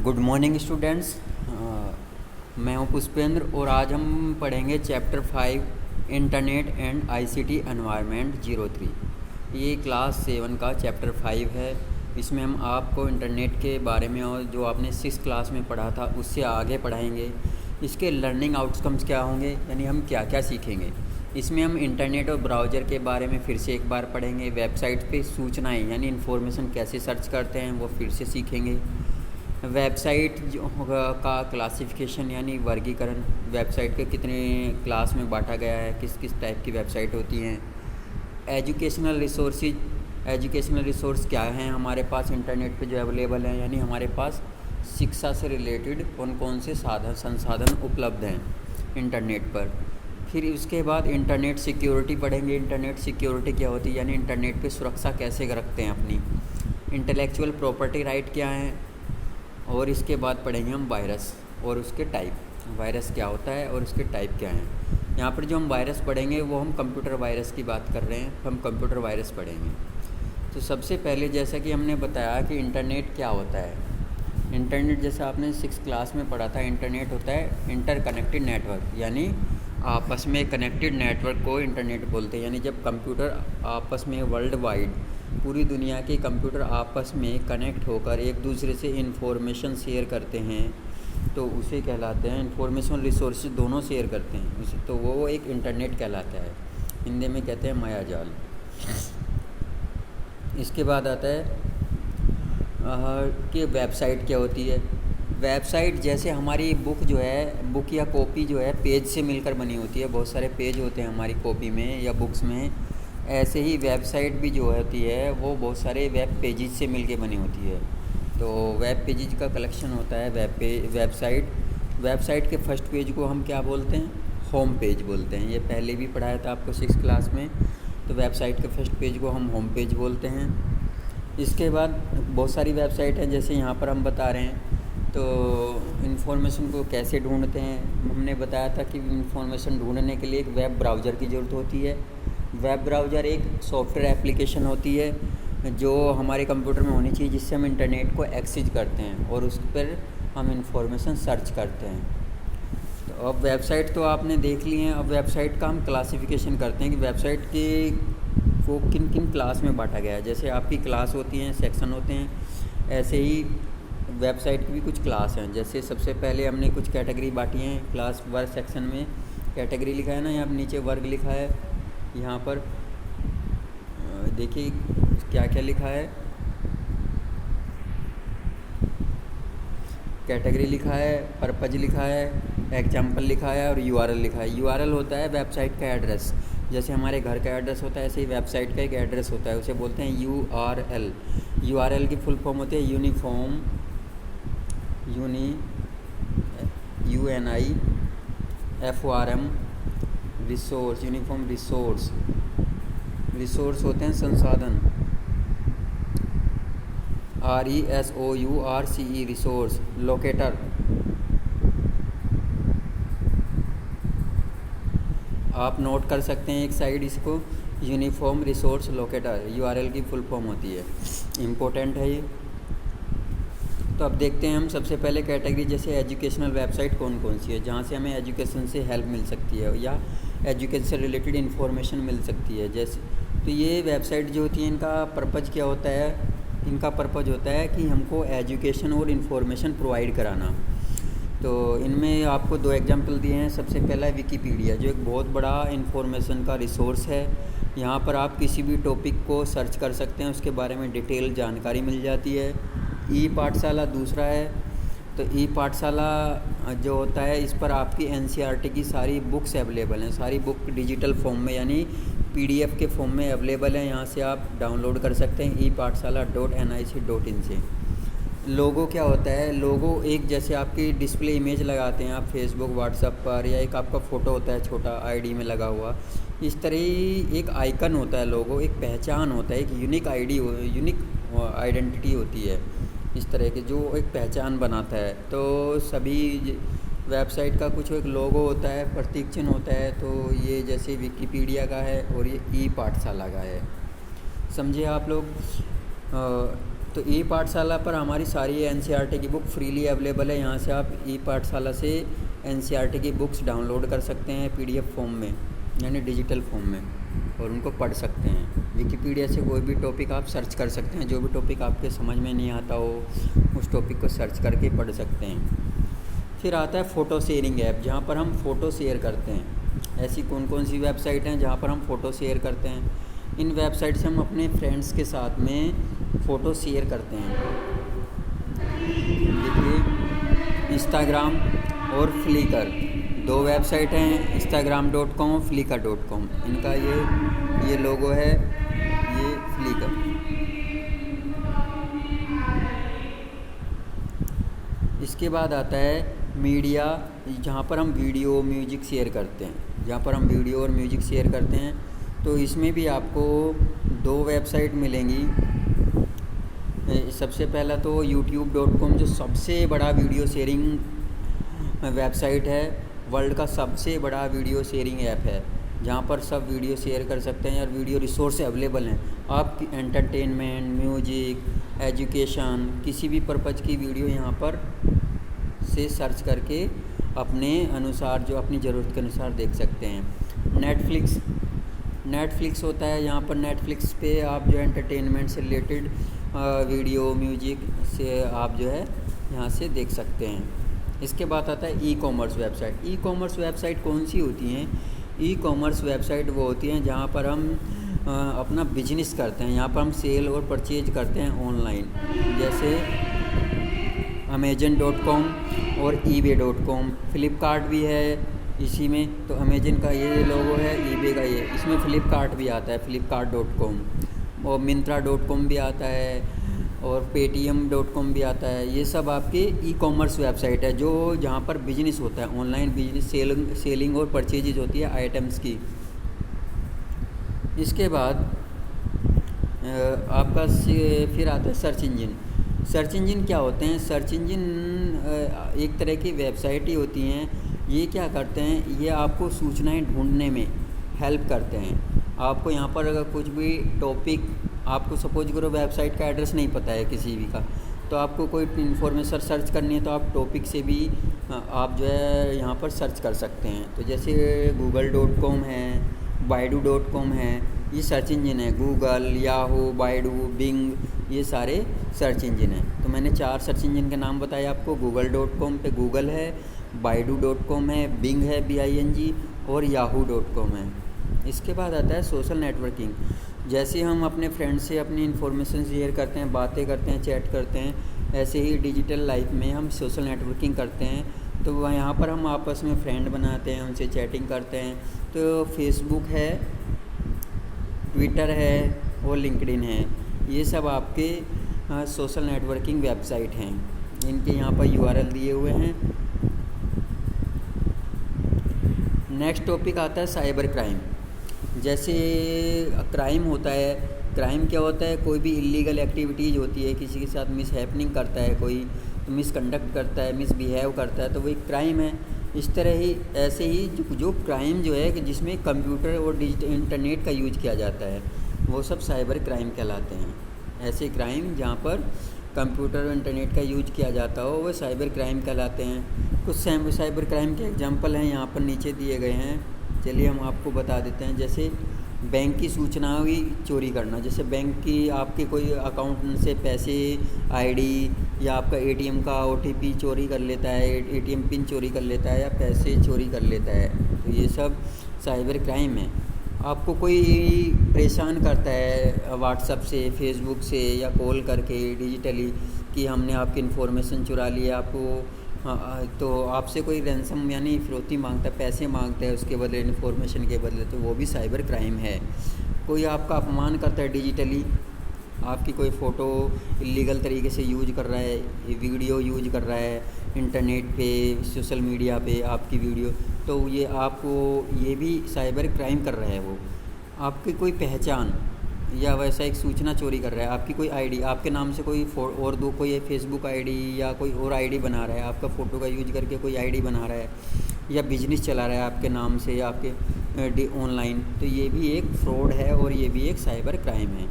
Good morning students. मैं हूं पुष्पेंद्र और आज हम पढ़ेंगे chapter 5 internet and ICT environment 03। ये क्लास 7 का चैप्टर 5 है। इसमें हम आपको इंटरनेट के बारे में और जो आपने 6 क्लास में पढ़ा था उससे आगे पढ़ाएंगे। इसके लर्निंग आउटकम्स क्या होंगे, यानी हम क्या क्या सीखेंगे। इसमें हम इंटरनेट और ब्राउज़र के बारे में फिर से एक बार पढ़ेंगे। वेबसाइट पे सूचनाएं यानी इन्फॉर्मेशन कैसे सर्च करते हैं वो फिर से सीखेंगे। वेबसाइट जो होगा का क्लासिफिकेशन यानी वर्गीकरण, वेबसाइट के कितने क्लास में बांटा गया है, किस किस टाइप की वेबसाइट होती हैं। एजुकेशनल रिसोर्स क्या हैं हमारे पास इंटरनेट पे जो अवेलेबल हैं, यानी हमारे पास शिक्षा से रिलेटेड कौन कौन से संसाधन उपलब्ध हैं इंटरनेट पर। फिर उसके बाद इंटरनेट सिक्योरिटी पढ़ेंगे। इंटरनेट सिक्योरिटी क्या होती है, यानी इंटरनेट पे सुरक्षा कैसे रखते हैं अपनी। इंटेलेक्चुअल प्रॉपर्टी राइट क्या हैं। और इसके बाद पढ़ेंगे हम वायरस और उसके टाइप। वायरस क्या होता है और उसके टाइप क्या हैं। यहाँ पर जो हम वायरस पढ़ेंगे वो हम कंप्यूटर वायरस की बात कर रहे हैं, हम कंप्यूटर वायरस पढ़ेंगे। तो सबसे पहले जैसा कि हमने बताया कि इंटरनेट क्या होता है। इंटरनेट जैसा आपने 6 क्लास में पढ़ा था, इंटरनेट होता है इंटरकनेक्टेड नेटवर्क, यानी आपस में कनेक्टेड नेटवर्क को इंटरनेट बोलते हैं। यानी जब कंप्यूटर आपस में वर्ल्ड वाइड पूरी दुनिया के कंप्यूटर आपस में कनेक्ट होकर एक दूसरे से इंफॉर्मेशन शेयर करते हैं तो उसे कहलाते हैं, इंफॉर्मेशन रिसोर्स दोनों शेयर करते हैं उसे, तो वो एक इंटरनेट कहलाता है। हिंदी में कहते हैं मायाजाल। इसके बाद आता है कि वेबसाइट क्या होती है। वेबसाइट जैसे हमारी बुक जो है, बुक या कॉपी जो है पेज से मिलकर बनी होती है, बहुत सारे पेज होते हैं हमारी कॉपी में या बुक्स में। ऐसे ही वेबसाइट भी जो होती है वो बहुत सारे वेब पेजेज से मिलके बनी होती है। तो वेब पेजेज का कलेक्शन होता है वेबसाइट। वेबसाइट के फर्स्ट पेज को हम क्या बोलते हैं, होम पेज बोलते हैं। ये पहले भी पढ़ाया था आपको 6 क्लास में। तो वेबसाइट के फर्स्ट पेज को हम होम पेज बोलते हैं। इसके बाद बहुत सारी वेबसाइट हैं जैसे यहाँ पर हम बता रहे हैं। तो इन्फॉर्मेशन को कैसे ढूंढते हैं, हमने बताया था कि इन्फॉर्मेशन ढूंढने के लिए एक वेब ब्राउज़र की ज़रूरत होती है। वेब ब्राउज़र एक सॉफ्टवेयर एप्लीकेशन होती है जो हमारे कंप्यूटर में होनी चाहिए, जिससे हम इंटरनेट को एक्सेस करते हैं और उस पर हम इन्फॉर्मेशन सर्च करते हैं। तो अब वेबसाइट तो आपने देख ली हैं। अब वेबसाइट का हम क्लासिफिकेशन करते हैं कि वेबसाइट के को किन किन क्लास में बांटा गया है। जैसे आपकी क्लास होती हैं, सेक्शन होते हैं, ऐसे ही वेबसाइट की भी कुछ क्लास हैं। जैसे सबसे पहले हमने कुछ कैटेगरी बांटी हैं क्लास वर्ग सेक्शन में। कैटेगरी लिखा है ना, यहाँ नीचे वर्ग लिखा है। यहाँ पर देखिए क्या क्या लिखा है, कैटेगरी लिखा है, पर्पज लिखा है, एग्जाम्पल लिखा है और यूआरएल लिखा है। यूआरएल होता है वेबसाइट का एड्रेस। जैसे हमारे घर का एड्रेस होता है ऐसे ही वेबसाइट का एक एड्रेस होता है, उसे बोलते हैं यूआरएल। यूआरएल की फुल फॉर्म होती है uniform UNIFORM resource. Uniform resource होते हैं संसाधन, RESOURCE रिसोर्स। लोकेटर, आप नोट कर सकते हैं एक साइड इसको, यूनिफॉर्म रिसोर्स लोकेटर यूआरएल की फुल फॉर्म होती है। इम्पोर्टेंट है ये। तो अब देखते हैं हम सबसे पहले कैटेगरी, जैसे एजुकेशनल वेबसाइट कौन कौन सी है जहाँ से हमें एजुकेशन से हेल्प मिल सकती है या एजुकेशन से रिलेटेड इन्फॉर्मेशन मिल सकती है। जैसे तो ये वेबसाइट जो होती है इनका पर्पज़ क्या होता है, इनका पर्पज़ होता है कि हमको एजुकेशन और इन्फॉर्मेशन प्रोवाइड कराना। तो इनमें आपको 2 एग्जांपल दिए हैं। सबसे पहला है विकीपीडिया, जो एक बहुत बड़ा इन्फॉर्मेशन का रिसोर्स है। यहाँ पर आप किसी भी टॉपिक को सर्च कर सकते हैं, उसके बारे में डिटेल जानकारी मिल जाती है। ई पाठशाला दूसरा है। तो ई पाठशाला जो होता है इस पर आपकी NCERT की सारी बुक्स अवेलेबल हैं। सारी बुक डिजिटल फॉर्म में यानी PDF के फॉर्म में अवेलेबल है, यहाँ से आप डाउनलोड कर सकते हैं epathshala.nic.in से। लोगो क्या होता है, लोगो एक जैसे आपकी डिस्प्ले इमेज लगाते हैं आप फेसबुक व्हाट्सएप पर, या एक आपका फ़ोटो होता है छोटा ID में लगा हुआ, इस तरह एक आइकन होता है। लोगो एक पहचान होता है, एक यूनिक आइडेंटिटी होती है इस तरह की, जो एक पहचान बनाता है। तो सभी वेबसाइट का कुछ एक लोगो होता है, प्रतीक चिन्ह होता है। तो ये जैसे विकिपीडिया का है और ये ई पाठशाला का है। समझे आप लोग। तो ई पाठशाला पर हमारी सारी एनसीईआरटी की बुक फ्रीली अवेलेबल है। यहाँ से आप ई पाठशाला से एनसीईआरटी की बुक्स डाउनलोड कर सकते हैं पीडीएफ फॉर्म में, यानी डिजिटल फॉर्म में, और उनको पढ़ सकते हैं। विकिपीडिया से कोई भी टॉपिक आप सर्च कर सकते हैं, जो भी टॉपिक आपके समझ में नहीं आता हो उस टॉपिक को सर्च करके पढ़ सकते हैं। फिर आता है फ़ोटो शेयरिंग ऐप, जहाँ पर हम फ़ोटो शेयर करते हैं। ऐसी कौन कौन सी वेबसाइट हैं जहाँ पर हम फ़ोटो शेयर करते हैं? इन वेबसाइट से हम अपने फ्रेंड्स के साथ में फ़ोटो शेयर करते हैं। देखिए, इंस्टाग्राम और फ्लिकर, 2 वेबसाइट हैं, instagram.com, flickr.com। इनका ये लोगो है, ये फ्लिकर। इसके बाद आता है मीडिया, जहाँ पर हम वीडियो म्यूजिक शेयर करते हैं। जहाँ पर हम वीडियो और म्यूजिक शेयर करते हैं, तो इसमें भी आपको 2 वेबसाइट मिलेंगी। सबसे पहला तो youtube.com, जो सबसे बड़ा वीडियो शेयरिंग वेबसाइट है, वर्ल्ड का सबसे बड़ा वीडियो शेयरिंग ऐप है, जहाँ पर सब वीडियो शेयर कर सकते हैं और वीडियो रिसोर्स अवेलेबल हैं। आप एंटरटेनमेंट, म्यूजिक, एजुकेशन, किसी भी पर्पज़ की वीडियो यहाँ पर से सर्च करके अपने अनुसार, जो अपनी ज़रूरत के अनुसार देख सकते हैं। नेटफ्लिक्स होता है, यहाँ पर नेटफ्लिक्स पे आप जो एंटरटेनमेंट से रिलेटेड वीडियो म्यूजिक से आप जो है यहाँ से देख सकते हैं। इसके बाद आता है e commerce website. E commerce website कौन सी होती हैं? ई कॉमर्स वेबसाइट वो होती हैं जहाँ पर हम अपना बिजनेस करते हैं। यहाँ पर हम सेल और परचेज करते हैं ऑनलाइन, जैसे Amazon.com और eBay.com। फ्लिपकार्ट भी है इसी में, तो अमेजन का ये लोगो है, eBay का ये, इसमें फ्लिपकार्ट भी आता है, flipkart.com, और Myntra.com भी आता है, और Paytm.com भी आता है। ये सब आपके ई कॉमर्स वेबसाइट है, जो जहाँ पर बिजनेस होता है, ऑनलाइन बिजनेस, सेलिंग और परचेजेज होती है आइटम्स की। इसके बाद आपका फिर आता है सर्च इंजन। सर्च इंजन क्या होते हैं? सर्च इंजन एक तरह की वेबसाइट ही होती हैं। ये क्या करते हैं? ये आपको सूचनाएं ढूंढने में हेल्प करते हैं। आपको यहाँ पर अगर कुछ भी टॉपिक, आपको सपोज करो वेबसाइट का एड्रेस नहीं पता है किसी भी का, तो आपको कोई इन्फॉर्मेशन सर्च करनी है, तो आप टॉपिक से भी आप जो है यहाँ पर सर्च कर सकते हैं। तो जैसे google.com है, baidu.com है, ये सर्च इंजन है। गूगल, याहू, बाइडू, बिंग, ये सारे सर्च इंजन हैं। तो मैंने 4 सर्च इंजन के नाम बताए आपको। google.com पे गूगल है, baidu.com है, बिंग है, BING, और yahoo.com है। इसके बाद आता है सोशल नेटवर्किंग। जैसे हम अपने फ्रेंड से अपनी इन्फॉर्मेशन शेयर करते हैं, बातें करते हैं, चैट करते हैं, ऐसे ही डिजिटल लाइफ में हम सोशल नेटवर्किंग करते हैं। तो यहाँ पर हम आपस में फ्रेंड बनाते हैं, उनसे चैटिंग करते हैं। तो फेसबुक है, ट्विटर है और लिंक्डइन है, ये सब आपके सोशल नेटवर्किंग वेबसाइट हैं। इनके यहाँ पर URL दिए हुए हैं। नेक्स्ट टॉपिक आता है साइबर क्राइम। जैसे क्राइम होता है, क्राइम क्या होता है? कोई भी इलीगल एक्टिविटीज़ होती है, किसी के साथ मिसहैपनिंग करता है, कोई मिसकंडक्ट करता है, मिसबिहेव करता है, तो वही क्राइम है। इस तरह ही ऐसे ही जो क्राइम जो है कि जिसमें कंप्यूटर और डिजिटल इंटरनेट का यूज किया जाता है, वो सब साइबर क्राइम कहलाते हैं। ऐसे क्राइम जहाँ पर कंप्यूटर और इंटरनेट का यूज किया जाता हो, वो साइबर क्राइम कहलाते हैं। कुछ साइबर क्राइम के एग्जांपल हैं यहाँ पर नीचे दिए गए हैं, चलिए हम आपको बता देते हैं। जैसे बैंक की सूचनाओं की चोरी करना, जैसे बैंक की आपके कोई अकाउंट से पैसे, आईडी या आपका एटीएम का OTP चोरी कर लेता है, एटीएम पिन चोरी कर लेता है, या पैसे चोरी कर लेता है, तो ये सब साइबर क्राइम है। आपको कोई परेशान करता है व्हाट्सएप से, फेसबुक से, या कॉल करके डिजिटली कि हमने आपकी इन्फॉर्मेशन चुरा ली है, आपको तो आपसे कोई रैंसम यानी फिरौती मांगता है, पैसे मांगता है उसके बदले, इन्फॉर्मेशन के बदले, तो वो भी साइबर क्राइम है। कोई आपका अपमान करता है डिजिटली, आपकी कोई फ़ोटो इलीगल तरीके से यूज कर रहा है, वीडियो यूज कर रहा है इंटरनेट पे, सोशल मीडिया पे आपकी वीडियो, तो ये आपको ये भी साइबर क्राइम कर रहा है। वो आपकी कोई पहचान या वैसा एक सूचना चोरी कर रहा है, आपकी कोई आईडी, आपके नाम से कोई और दो कोई फेसबुक आईडी या कोई और आईडी बना रहा है, आपका फ़ोटो का यूज करके कोई आईडी बना रहा है, या बिजनेस चला रहा है आपके नाम से या आपके ऑनलाइन, तो ये भी एक फ्रॉड है और ये भी एक साइबर क्राइम है।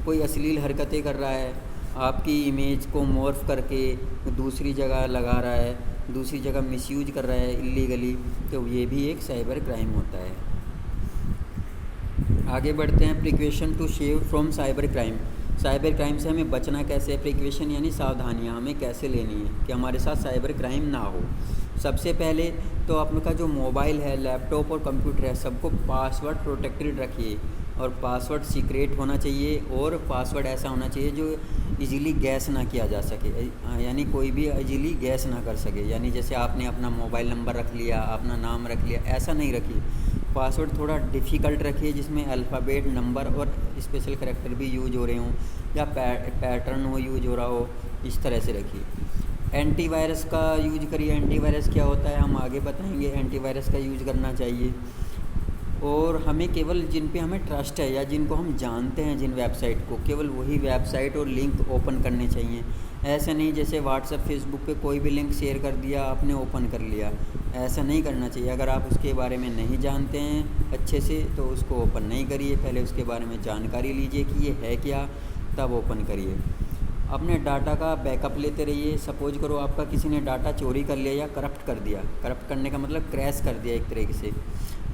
कोई अश्लील हरकतें कर रहा है, आपकी इमेज को मॉर्फ करके दूसरी जगह लगा रहा है, दूसरी जगह मिसयूज कर रहा है इल्लीगली, तो ये भी एक साइबर क्राइम होता है। आगे बढ़ते हैं, precaution to save from cyber crime. Cyber crime से हमें बचना कैसे है, प्रिकॉशन यानी सावधानियां हमें कैसे लेनी है कि हमारे साथ साइबर क्राइम ना हो। सबसे पहले तो आपका जो मोबाइल है, लैपटॉप और कंप्यूटर है, सबको पासवर्ड प्रोटेक्टेड रखिए और पासवर्ड सीक्रेट होना चाहिए और पासवर्ड ऐसा होना चाहिए जो इजीली गैस ना किया जा सके, यानी कोई भी इजीली गैस ना कर सके। यानी जैसे आपने अपना मोबाइल नंबर रख लिया, अपना नाम रख लिया, ऐसा नहीं रखिए। पासवर्ड थोड़ा डिफ़िकल्ट रखिए जिसमें अल्फ़ाबेट, नंबर और स्पेशल करैक्टर भी यूज हो रहे हों या पैटर्न हो यूज हो रहा हो, इस तरह से रखिए। एंटीवायरस का यूज करिए। एंटीवायरस क्या होता है हम आगे बताएंगे। एंटीवायरस का यूज करना चाहिए और हमें केवल जिन पे हमें ट्रस्ट है या जिनको हम जानते हैं, जिन वेबसाइट को, केवल वही वेबसाइट और लिंक ओपन करने चाहिए। ऐसा नहीं जैसे व्हाट्सएप, फेसबुक पे कोई भी लिंक शेयर कर दिया आपने ओपन कर लिया, ऐसा नहीं करना चाहिए। अगर आप उसके बारे में नहीं जानते हैं अच्छे से तो उसको ओपन नहीं करिए, पहले उसके बारे में जानकारी लीजिए कि ये है क्या, तब ओपन करिए। अपने डाटा का बैकअप लेते रहिए। सपोज करो आपका किसी ने डाटा चोरी कर लिया या करप्ट कर दिया। करप्ट करने का मतलब क्रैश कर दिया एक तरीके से,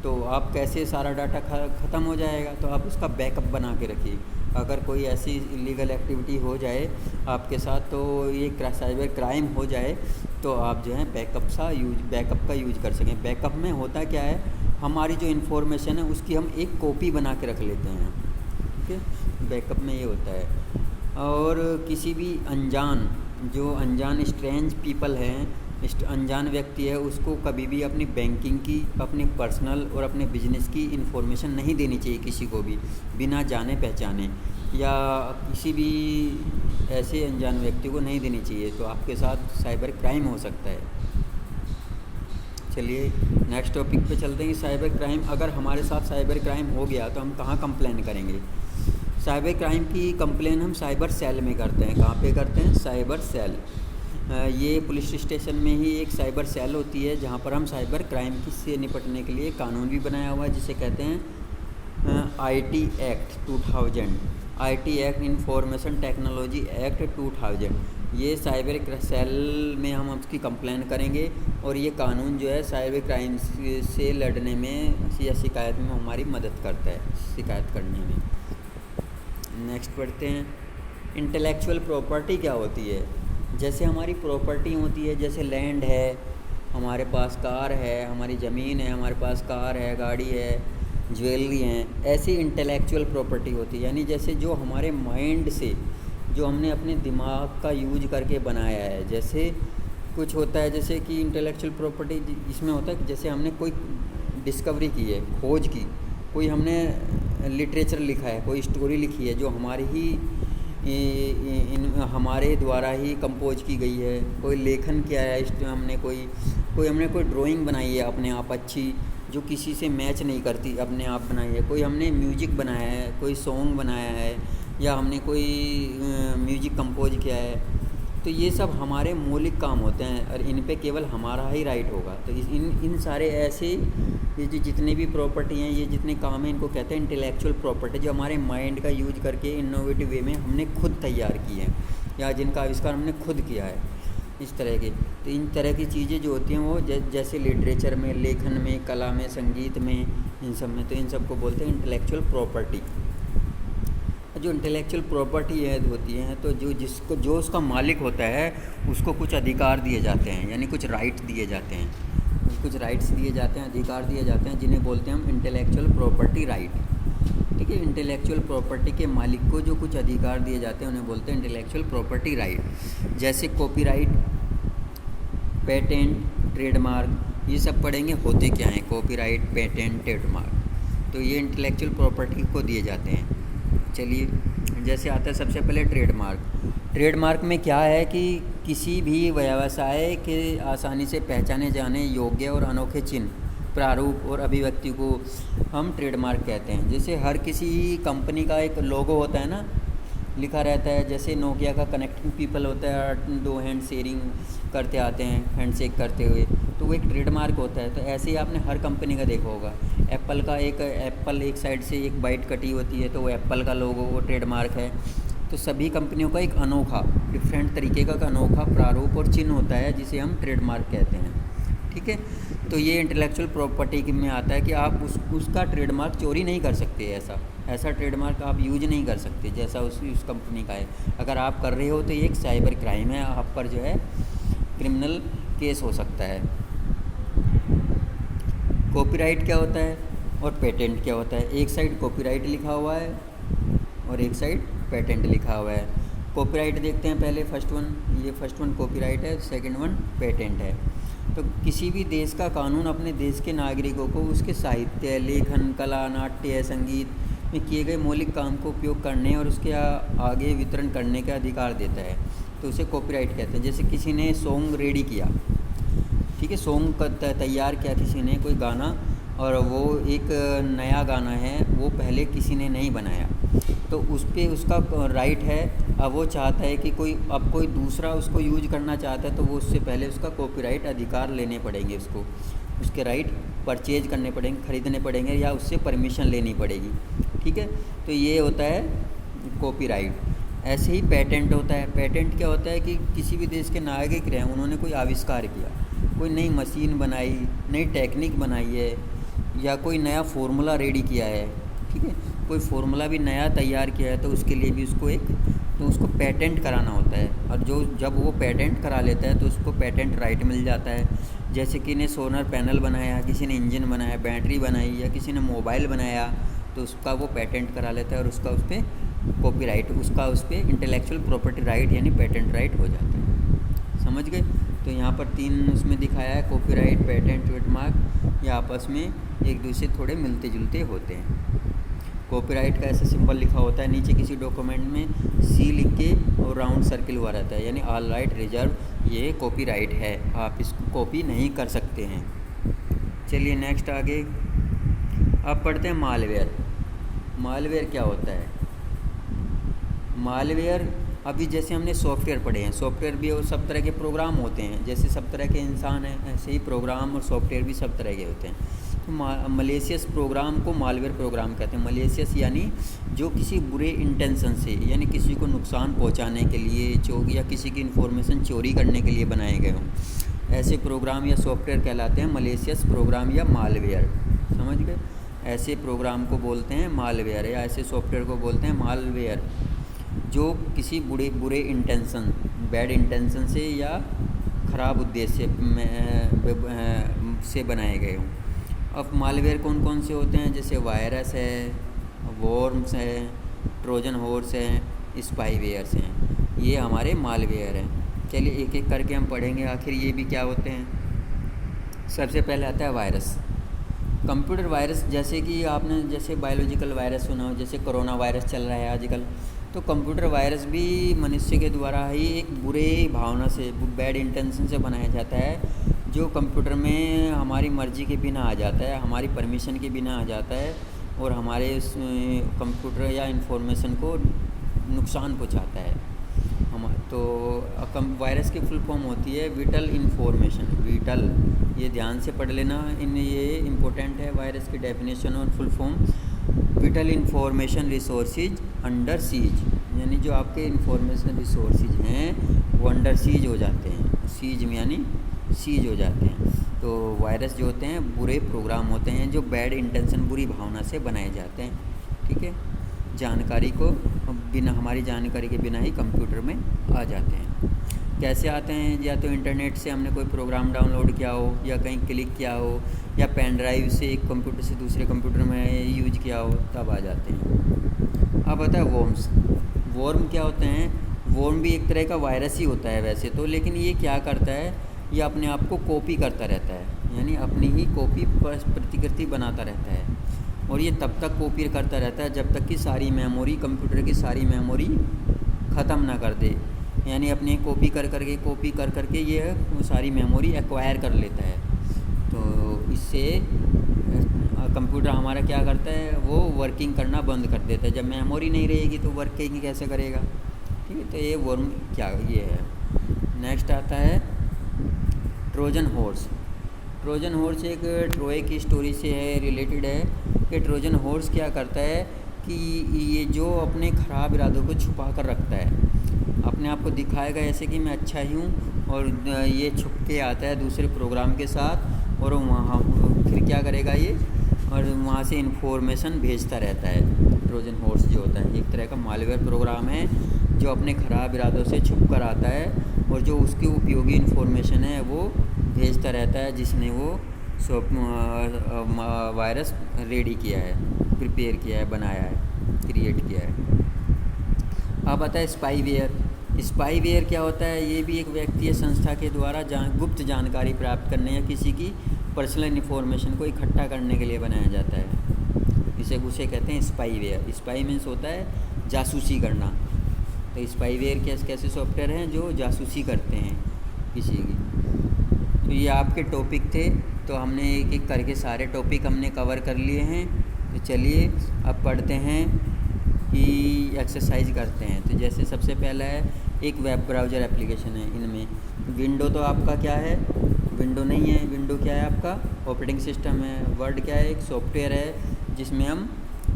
तो आप कैसे सारा डाटा ख़त्म हो जाएगा, तो आप उसका बैकअप बना के रखिए। अगर कोई ऐसी इलीगल एक्टिविटी हो जाए आपके साथ, तो ये साइबर क्राइम हो जाए, तो आप जो है बैकअप का यूज कर सकें। बैकअप में होता क्या है, हमारी जो इन्फॉर्मेशन है उसकी हम एक कॉपी बना के रख लेते हैं, ठीक है। बैकअप में ये होता है। और किसी भी अनजान स्ट्रेंज पीपल हैं, अनजान व्यक्ति है, उसको कभी भी अपनी बैंकिंग की, अपनी पर्सनल और अपने बिजनेस की इन्फॉर्मेशन नहीं देनी चाहिए किसी को भी, बिना जाने पहचाने, या किसी भी ऐसे अनजान व्यक्ति को नहीं देनी चाहिए, तो आपके साथ साइबर क्राइम हो सकता है। चलिए नेक्स्ट टॉपिक पे चलते हैं कि साइबर क्राइम, अगर हमारे साथ साइबर क्राइम हो गया तो हम कहाँ कंप्लेन करेंगे। साइबर क्राइम की कंप्लेन हम साइबर सेल में करते हैं। कहाँ पे करते हैं? Cyber cell. ये पुलिस स्टेशन में ही एक साइबर सेल होती है जहाँ पर हम साइबर क्राइम की से निपटने के लिए कानून भी बनाया हुआ है, जिसे कहते हैं IT act 2000, IT act, information technology act 2000। ये साइबर सेल में हम उसकी कंप्लेन करेंगे और ये कानून जो है साइबर क्राइम से लड़ने में या शिकायत में हमारी मदद करता है, शिकायत करने में। नेक्स्ट पढ़ते हैं, इंटेलेक्चुअल प्रॉपर्टी क्या होती है। जैसे हमारी प्रॉपर्टी होती है, जैसे लैंड है, हमारे पास कार है, हमारी ज़मीन है, हमारे पास कार है, गाड़ी है, ज्वेलरी हैं, ऐसी इंटेलेक्चुअल प्रॉपर्टी होती है। यानी जैसे जो हमारे माइंड से, जो हमने अपने दिमाग का यूज करके बनाया है। जैसे कुछ होता है, जैसे कि इंटेलेक्चुअल प्रॉपर्टी इसमें होता है कि जैसे हमने कोई डिस्कवरी की है, खोज की, कोई हमने लिटरेचर लिखा है, कोई स्टोरी लिखी है जो हमारी ही हमारे द्वारा ही कंपोज की गई है, कोई लेखन किया है, हमने कोई ड्राइंग बनाई है अपने आप अच्छी, जो किसी से मैच नहीं करती, अपने आप बनाई है। कोई हमने म्यूजिक बनाया है, कोई सॉन्ग बनाया है, या हमने कोई म्यूजिक कंपोज किया है, तो ये सब हमारे मौलिक काम होते हैं और इन पे केवल हमारा ही राइट होगा। तो इन सारे ऐसे ये जो जितने भी प्रॉपर्टी हैं, ये जितने काम हैं, इनको कहते हैं इंटेलेक्चुअल प्रॉपर्टी, जो हमारे माइंड का यूज करके इनोवेटिव वे में हमने खुद तैयार की हैं या जिनका आविष्कार हमने खुद किया है, इस तरह के। तो इन तरह की चीज़ें जो होती हैं वो जैसे लिटरेचर में, लेखन में, कला में, संगीत में, इन सब में, तो इन सब को बोलते हैं इंटेलेक्चुअल प्रॉपर्टी। जो इंटेलेक्चुअल प्रॉपर्टी होती है, तो जो उसका मालिक होता है उसको कुछ अधिकार दिए जाते हैं, यानी कुछ राइट दिए जाते हैं, कुछ राइट्स दिए जाते हैं, अधिकार दिए जाते हैं, जिन्हें बोलते हैं हम इंटेलेक्चुअल प्रॉपर्टी राइट। ठीक है, इंटेलेक्चुअल प्रॉपर्टी के मालिक को जो कुछ अधिकार दिए जाते हैं उन्हें बोलते हैं इंटेलेक्चुअल प्रॉपर्टी राइट। जैसे कॉपीराइट, पेटेंट, ट्रेडमार्क, ये सब पढ़ेंगे होते क्या हैं। कॉपीराइट, पेटेंट, ट्रेडमार्क, तो ये इंटेलेक्चुअल प्रॉपर्टी को दिए जाते हैं। चलिए, जैसे आता है सबसे पहले ट्रेडमार्क। ट्रेडमार्क में क्या है कि किसी भी व्यवसाय के आसानी से पहचाने जाने योग्य और अनोखे चिन्ह, प्रारूप और अभिव्यक्ति को हम ट्रेडमार्क कहते हैं। जैसे हर किसी कंपनी का एक लोगो होता है ना, लिखा रहता है। जैसे नोकिया का कनेक्टिंग पीपल होता है, 2 हैंड शेयरिंग करते आते हैं, हैंडशेक करते हुए, तो वो एक ट्रेडमार्क होता है। तो ऐसे ही आपने हर कंपनी का देखा होगा। एप्पल का एप्पल एक साइड से एक बाइट कटी होती है, तो वो एप्पल का लोगो, वो ट्रेडमार्क है। तो सभी कंपनियों का एक अनोखा डिफरेंट तरीके का अनोखा प्रारूप और चिन्ह होता है जिसे हम ट्रेडमार्क कहते हैं। ठीक है, तो ये इंटेलेक्चुअल प्रॉपर्टी में आता है कि आप उसका ट्रेडमार्क चोरी नहीं कर सकते। ऐसा ट्रेडमार्क आप यूज नहीं कर सकते जैसा उस कंपनी का है। अगर आप कर रहे हो तो ये एक साइबर क्राइम है, आप पर जो है क्रिमिनल केस हो सकता है। कॉपीराइट क्या होता है और पेटेंट क्या होता है? एक साइड कॉपीराइट लिखा हुआ है और एक साइड पेटेंट लिखा हुआ है। कॉपीराइट देखते हैं पहले, फर्स्ट वन कॉपीराइट है, सेकंड वन पेटेंट है। तो किसी भी देश का कानून अपने देश के नागरिकों को उसके साहित्य, लेखन, कला, नाट्य, संगीत में किए गए मौलिक काम को उपयोग करने और उसके आगे वितरण करने का अधिकार देता है, तो उसे कॉपीराइट कहते हैं। जैसे किसी ने सॉन्ग रेडी किया, ठीक है, सॉन्ग का तैयार किया किसी ने कोई गाना, और वो एक नया गाना है, वो पहले किसी ने नहीं बनाया, तो उस पर उसका राइट है। अब वो चाहता है कि कोई दूसरा उसको यूज करना चाहता है, तो वो उससे पहले उसका कॉपीराइट अधिकार लेने पड़ेंगे, उसके राइट परचेज करने पड़ेंगे, ख़रीदने पड़ेंगे, या उससे परमिशन लेनी पड़ेगी। ठीक है, तो ये होता है कॉपीराइट। ऐसे ही पेटेंट होता है। पेटेंट क्या होता है कि किसी भी देश के नागरिक रहे, उन्होंने कोई आविष्कार किया, कोई नई मशीन बनाई, नई टेक्निक बनाई है, या कोई नया फार्मूला रेडी किया है, ठीक है, कोई फार्मूला भी नया तैयार किया है, तो उसके लिए भी उसको पेटेंट कराना होता है। और जब वो पेटेंट करा लेता है तो उसको पेटेंट राइट मिल जाता है। जैसे कि ने सोलर पैनल बनाया, किसी ने इंजन बनाया, बैटरी बनाई, या किसी ने मोबाइल बनाया, तो उसका वो पेटेंट करा लेता है और उसका उस पर कॉपीराइट, उसका उस पर इंटेलेक्चुअल प्रॉपर्टी राइट यानी पेटेंट राइट हो जाता है। समझ गए? तो यहाँ पर 3 उसमें दिखाया है, कॉपीराइट, पेटेंट, ट्रेडमार्क, ये आपस में एक दूसरे थोड़े मिलते जुलते होते हैं। कॉपीराइट का ऐसा सिंबल लिखा होता है नीचे किसी डॉक्यूमेंट में, सी लिख के और राउंड सर्किल हुआ रहता है, यानी ऑल राइट रिजर्व, ये कॉपीराइट है, आप इसको कॉपी नहीं कर सकते हैं। चलिए नेक्स्ट आगे अब पढ़ते हैं मालवेयर। मालवेयर क्या होता है? मालवेयर, अभी जैसे हमने सॉफ्टवेयर पढ़े हैं, सॉफ्टवेयर भी और सब तरह के प्रोग्राम होते हैं, जैसे सब तरह के इंसान हैं ऐसे ही प्रोग्राम और सॉफ्टवेयर भी सब तरह के होते हैं। तो मलेशियस प्रोग्राम को मालवेयर प्रोग्राम कहते हैं। मलेशियस यानी जो किसी बुरे इंटेंशन से, यानी किसी को नुकसान पहुंचाने के लिए, या किसी की इन्फॉर्मेशन चोरी करने के लिए बनाए गए हों, ऐसे प्रोग्राम या सॉफ्टवेयर कहलाते हैं मलेशियस प्रोग्राम या मालवेयर। समझ गए? ऐसे प्रोग्राम को बोलते हैं मालवेयर, या ऐसे सॉफ्टवेयर को बोलते हैं मालवेयर, जो किसी बुरे इंटेंशन, बैड इंटेंशन से या ख़राब उद्देश्य से बनाए गए हों। अब मालवेयर कौन कौन से होते हैं? जैसे वायरस है, वॉर्म्स हैं, ट्रोजन हॉर्स हैं, स्पाईवेयर्स हैं, ये हमारे मालवेयर हैं। चलिए एक एक करके हम पढ़ेंगे आखिर ये भी क्या होते हैं। सबसे पहले आता है वायरस। कंप्यूटर वायरस, जैसे कि आपने जैसे बायोलॉजिकल वायरस सुना हो, जैसे कोरोना वायरस चल रहा है आजकल, तो कंप्यूटर वायरस भी मनुष्य के द्वारा ही एक बुरे भावना से, बैड इंटेंशन से बनाया जाता है, जो कंप्यूटर में हमारी मर्ज़ी के बिना आ जाता है, हमारी परमिशन के बिना आ जाता है, और हमारे कंप्यूटर या इंफॉर्मेशन को नुकसान पहुंचाता है। तो वायरस की फुल फॉर्म होती है विटल इन्फॉर्मेशन। विटल, ये ध्यान से पढ़ लेना, ये इम्पोर्टेंट है। वायरस की डेफिनेशन और full form, whittle information resources under seize, यानी जो आपके इन्फॉर्मेशन रिसोर्सेज हैं वो अंडर सीज हो जाते हैं। सीज में यानी सीज हो जाते हैं। तो वायरस जो होते हैं बुरे प्रोग्राम होते हैं जो बैड इंटेंशन, बुरी भावना से बनाए जाते हैं। ठीक है, जानकारी को बिना, हमारी जानकारी के बिना ही कंप्यूटर में आ जाते हैं। कैसे आते हैं? या तो इंटरनेट से हमने कोई प्रोग्राम डाउनलोड किया हो, या कहीं क्लिक किया हो, या पेन ड्राइव से एक कंप्यूटर से दूसरे कंप्यूटर में यूज किया हो, तब आ जाते हैं। अब आता है वॉर्म्स। वॉर्म क्या होते हैं? वॉर्म भी एक तरह का वायरस ही होता है वैसे तो, लेकिन ये क्या करता है, ये अपने आप को कॉपी करता रहता है, यानी अपनी ही कॉपी प्रतिकृति बनाता रहता है, और ये तब तक कॉपी करता रहता है जब तक कि सारी मेमोरी, कंप्यूटर की सारी मेमोरी ख़त्म ना कर दे। यानी अपने कॉपी कर करके ये सारी मेमोरी एक्वायर कर लेता है। तो इससे कंप्यूटर हमारा क्या करता है, वो वर्किंग करना बंद कर देता है। जब मेमोरी नहीं रहेगी तो वर्किंग कैसे करेगा? ठीक है, तो ये वर्म क्या ये है। नेक्स्ट आता है ट्रोजन हॉर्स। ट्रोजन हॉर्स एक ट्रोय की स्टोरी से है, रिलेटेड है कि ट्रोजन हॉर्स क्या करता है कि ये जो अपने ख़राब इरादों को छुपा कर रखता है, अपने आप को दिखाएगा ऐसे कि मैं अच्छा ही हूँ, और ये छुप के आता है दूसरे प्रोग्राम के साथ, और वहाँ फिर क्या करेगा ये, और वहाँ से इन्फॉर्मेशन भेजता रहता है। ट्रोजन हॉर्स जो होता है एक तरह का मालवेयर प्रोग्राम है जो अपने ख़राब इरादों से छुप कर आता है, और जो उसकी उपयोगी इन्फॉर्मेशन है वो भेजता रहता है, जिसने वो वायरस रेडी किया है, प्रिपेयर किया है, बनाया है, क्रिएट किया है। अब आता है स्पाईवेयर। स्पाईवेयर क्या होता है? ये भी एक व्यक्ति या संस्था के द्वारा गुप्त जानकारी प्राप्त करने या किसी की पर्सनल इन्फॉर्मेशन को इकट्ठा करने के लिए बनाया जाता है। उसे कहते हैं स्पाईवेयर। स्पाई मीन्स होता है जासूसी करना। तो स्पाईवेयर कैसे सॉफ्टवेयर हैं जो जासूसी करते हैं किसी की। तो ये आपके टॉपिक थे, तो हमने एक एक करके सारे टॉपिक हमने कवर कर लिए हैं। तो चलिए अब पढ़ते हैं कि एक्सरसाइज करते हैं। तो जैसे सबसे पहला है एक वेब ब्राउज़र एप्लीकेशन है। इनमें विंडो तो आपका क्या है? विंडो नहीं है। विंडो क्या है? आपका ऑपरेटिंग सिस्टम है। वर्ड क्या है? एक सॉफ्टवेयर है जिसमें हम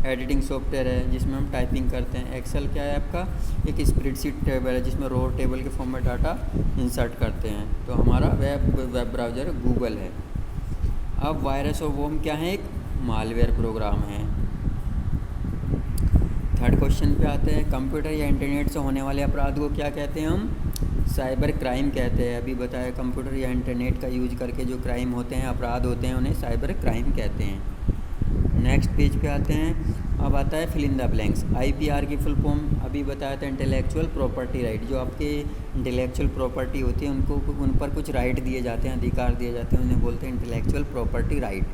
एडिटिंग सॉफ्टवेयर है जिसमें हम टाइपिंग करते हैं। एक्सेल क्या है आपका? एक स्प्रेडशीट टेबल है जिसमें रो टेबल के फॉर्म में डाटा इंसर्ट करते हैं। तो हमारा वेब ब्राउज़र गूगल है। अब वायरस और वॉर्म क्या है? एक मालवेयर प्रोग्राम है। थर्ड क्वेश्चन पे आते हैं। कंप्यूटर या इंटरनेट से होने वाले अपराध को क्या कहते हैं? हम साइबर क्राइम कहते हैं। अभी बताया कंप्यूटर या इंटरनेट का यूज करके जो क्राइम होते हैं, अपराध होते हैं, उन्हें साइबर क्राइम कहते हैं। नेक्स्ट पेज पे आते हैं। अब आता है fill in the blanks. IPR की फुल फॉर्म अभी बताया था इंटेलेक्चुअल प्रॉपर्टी राइट। जो आपके इंटेलेक्चुअल प्रॉपर्टी होती है उन पर कुछ राइट दिए जाते हैं, अधिकार दिए जाते हैं, उन्हें बोलते हैं इंटेलेक्चुअल प्रॉपर्टी राइट।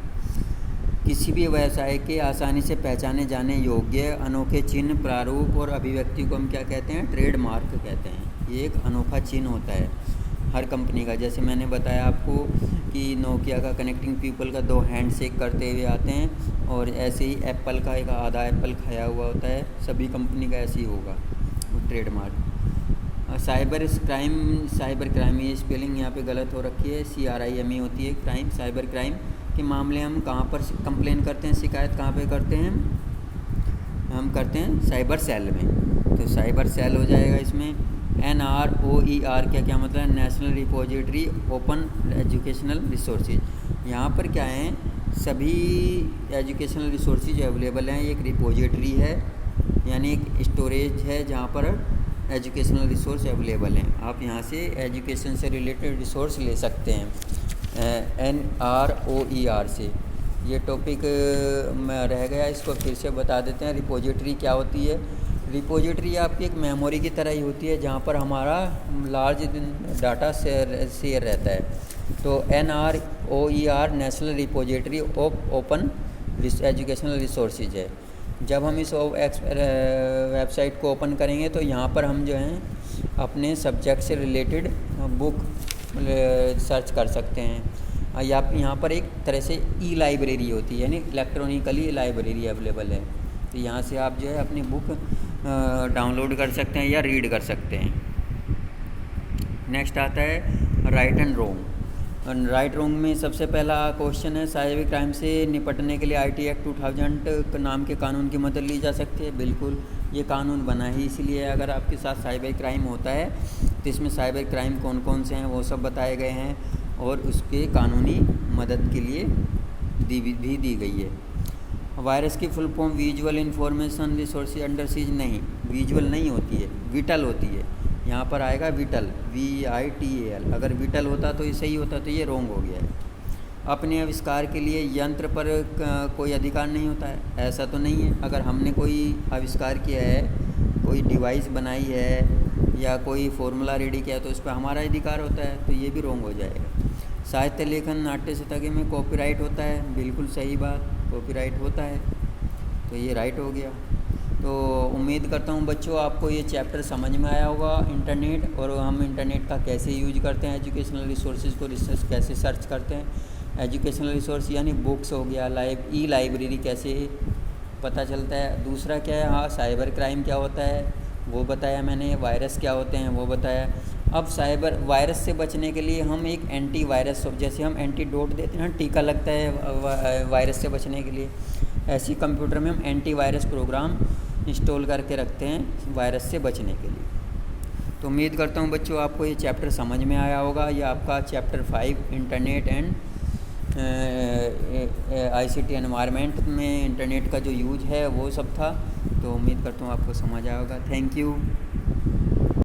किसी भी व्यवसाय के आसानी से पहचाने जाने योग्य अनोखे चिन्ह, प्रारूप और अभिव्यक्ति को हम क्या कहते हैं? ट्रेडमार्क कहते हैं। ये एक अनोखा चिन्ह होता है हर कंपनी का। जैसे मैंने बताया आपको कि नोकिया का कनेक्टिंग पीपल का 2 हैंड शेक करते हुए आते हैं, और ऐसे ही एप्पल का एक आधा एप्पल खाया हुआ होता है। सभी कंपनी का ऐसे ही होगा ट्रेडमार्क। साइबर क्राइम ये स्पेलिंग यहाँ पे गलत हो रखी है। CRIME होती है क्राइम। साइबर क्राइम के मामले हम कहाँ पर कंप्लेन करते हैं, शिकायत कहाँ पे करते हैं? हम करते हैं साइबर सेल में। तो साइबर सेल हो जाएगा इसमें। NROER क्या मतलब है? National repository open educational resources. यहाँ पर क्या है? सभी एजुकेशनल रिसोर्सेज अवेलेबल हैं। एक रिपोजिटरी है यानी एक स्टोरेज है जहाँ पर एजुकेशनल रिसोर्स अवेलेबल हैं। आप यहाँ से एजुकेशन से रिलेटेड रिसोर्स ले सकते हैं NROER से। ये टॉपिक रह गया, इसको फिर से बता देते हैं। रिपोजिटरी क्या होती है? रिपोजिटरी आपकी एक मेमोरी की तरह ही होती है जहाँ पर हमारा लार्ज डाटा शेयर रहता है। तो NROER national repository of open educational resources है। जब हम इस वेबसाइट को ओपन करेंगे तो यहाँ पर हम जो हैं अपने सब्जेक्ट से रिलेटेड बुक सर्च कर सकते हैं। या यहाँ पर एक तरह से लाइब्रेरी होती है, यानी इलेक्ट्रॉनिकली लाइब्रेरी अवेलेबल है। तो यहाँ से आप जो है अपनी बुक डाउनलोड कर सकते हैं या रीड कर सकते हैं। नेक्स्ट आता है right and wrong. Right wrong में सबसे पहला क्वेश्चन है साइबर क्राइम से निपटने के लिए IT एक्ट 2000 नाम के कानून की मदद ली जा सकती है। बिल्कुल, ये कानून बना ही इसलिए अगर आपके साथ साइबर क्राइम होता है तो इसमें साइबर क्राइम कौन कौन से हैं वो सब बताए गए हैं, और उसके कानूनी मदद के लिए भी दी गई है। वायरस की full form visual information resource under seize नहीं, विजुअल नहीं होती है, विटल होती है। यहाँ पर आएगा विटल, VITAL। अगर विटल होता तो ये सही होता, तो ये रॉन्ग हो गया है। अपने आविष्कार के लिए यंत्र पर कोई अधिकार नहीं होता है, ऐसा तो नहीं है। अगर हमने कोई आविष्कार किया है, कोई डिवाइस बनाई है या कोई फॉर्मूला रेडी किया है तो उस पर हमारा अधिकार होता है, तो ये भी रॉन्ग हो जाएगा। साहित्य लेखन नाट्य संगीत में कॉपीराइट होता है, बिल्कुल सही बात, कॉपीराइट होता है, तो ये राइट हो गया। तो उम्मीद करता हूँ बच्चों आपको ये चैप्टर समझ में आया होगा, इंटरनेट, और हम इंटरनेट का कैसे यूज करते हैं, एजुकेशनल रिसोर्सेज को रिसर्च कैसे सर्च करते हैं। एजुकेशनल रिसोर्स यानी बुक्स हो गया, लाइब्रेरी कैसे पता चलता है। दूसरा क्या है, हाँ साइबर क्राइम क्या होता है वो बताया मैंने, वायरस क्या होते हैं वो बताया। अब साइबर वायरस से बचने के लिए हम एक एंटी वायरस, जैसे हम एंटीडोट देते हैं, टीका लगता है वायरस से बचने के लिए, ऐसी कंप्यूटर में हम एंटीवायरस प्रोग्राम इंस्टॉल करके रखते हैं वायरस से बचने के लिए। तो उम्मीद करता हूँ बच्चों आपको ये चैप्टर समझ में आया होगा। ये आपका chapter 5 internet and ICT environment में इंटरनेट का जो यूज है वो सब था। तो उम्मीद करता हूँ आपको समझ आया होगा। Thank you.